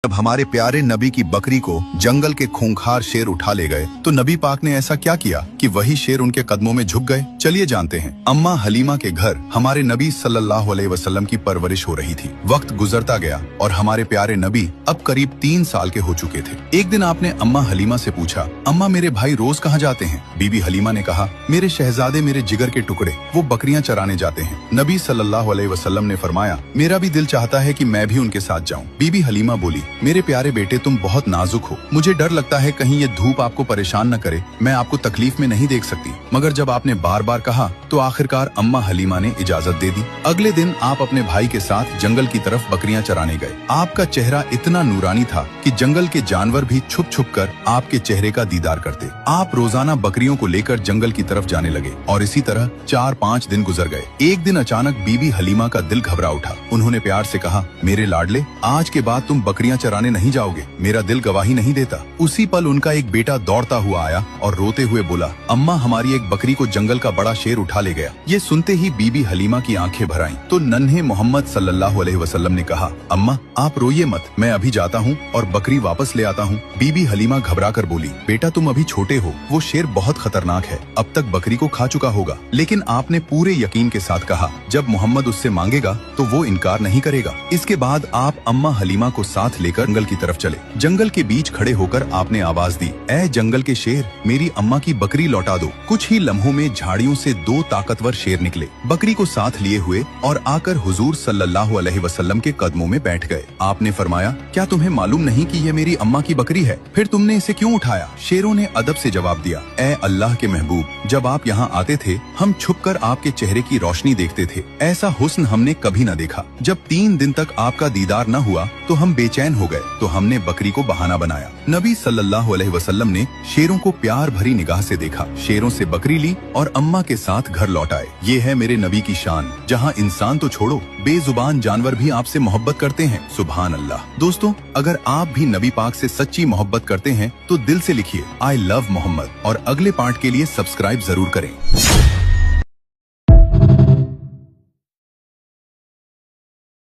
जब हमारे प्यारे नबी की बकरी को जंगल के खूंखार शेर उठा ले गए तो नबी पाक ने ऐसा क्या किया कि वही शेर उनके कदमों में झुक गए। चलिए जानते हैं। अम्मा हलीमा के घर हमारे नबी सल्लल्लाहु अलैहि वसल्लम की परवरिश हो रही थी। वक्त गुजरता गया और हमारे प्यारे नबी अब करीब 3 साल के हो चुके थे। एक दिन आपने अम्मा हलीमा से पूछा, अम्मा मेरे भाई रोज कहाँ जाते हैं? बीबी हलीमा ने कहा, मेरे शहजादे मेरे जिगर के टुकड़े, वो बकरियां चराने जाते हैं। नबी सल्लल्लाहु अलैहि वसल्लम ने फरमाया, मेरा भी दिल चाहता है कि मैं भी उनके साथ जाऊं। बीबी हलीमा बोली, मेरे प्यारे बेटे तुम बहुत नाजुक हो, मुझे डर लगता है कहीं ये धूप आपको परेशान न करे, मैं आपको तकलीफ में नहीं देख सकती। मगर जब आपने बार बार कहा तो आखिरकार अम्मा हलीमा ने इजाजत दे दी। अगले दिन आप अपने भाई के साथ जंगल की तरफ बकरियां चराने गए। आपका चेहरा इतना नूरानी था कि जंगल के जानवर भी छुप छुप कर आपके चेहरे का दीदार करते। आप रोजाना बकरियों को लेकर जंगल की तरफ जाने लगे और इसी तरह 4-5 दिन गुजर गए। एक दिन अचानक बीबी हलीमा का दिल घबरा उठा। उन्होंने प्यार से कहा, मेरे लाडले, आज के बाद तुम बकरियां चराने नहीं जाओगे, मेरा दिल गवाही नहीं देता। उसी पल उनका एक बेटा दौड़ता हुआ आया और रोते हुए बोला, अम्मा हमारी एक बकरी को जंगल का बड़ा शेर उठा ले गया। ये सुनते ही बीबी हलीमा की आंखें भर आईं। तो नन्हे मोहम्मद सल्लल्लाहु अलैहि वसल्लम ने कहा, अम्मा आप रोइए मत, मैं अभी जाता हूँ और बकरी वापस ले आता हूँ। बीबी हलीमा घबरा कर बोली, बेटा तुम अभी छोटे हो, वो शेर बहुत खतरनाक है, अब तक बकरी को खा चुका होगा। लेकिन आपने पूरे यकीन के साथ कहा, जब मोहम्मद उससे मांगेगा तो वो इनकार नहीं करेगा। इसके बाद आप अम्मा हलीमा को साथ लेकर जंगल की तरफ चले। जंगल के बीच खड़े होकर आपने आवाज दी, ऐ जंगल के शेर, मेरी अम्मा की बकरी लौटा दो। कुछ ही लम्हों में झाड़ियों से 2 ताकतवर शेर निकले, बकरी को साथ लिए हुए और आकर हुजूर सल्लल्लाहु अलैहि वसल्लम के कदमों में बैठ गए। आपने फरमाया, क्या तुम्हें मालूम नहीं कि ये मेरी अम्मा की बकरी है? फिर तुमने इसे क्यों उठाया? शेरों ने अदब से जवाब दिया, ऐ अल्लाह के महबूब, जब आप यहाँ आते थे हम छुपकर आपके चेहरे की रोशनी देखते थे, ऐसा हुस्न हमने कभी न देखा। जब 3 दिन तक आपका दीदार न हुआ तो हम बेचैन हो गए, तो हमने बकरी को बहाना बनाया। नबी सल्लल्लाहु अलैहि वसल्लम ने शेरों को प्यार भरी निगाह से देखा, शेरों से बकरी ली और अम्मा के साथ घर लौट आए। ये है मेरे नबी की शान, जहाँ इंसान तो छोड़ो, बेजुबान जानवर भी आपसे मोहब्बत करते हैं। सुभान अल्लाह। दोस्तों, अगर आप भी नबी पाक से सच्ची मोहब्बत करते हैं तो दिल से लिखिए, आई लव मोहम्मद, और अगले पार्ट के लिए सब्सक्राइब जरूर करें।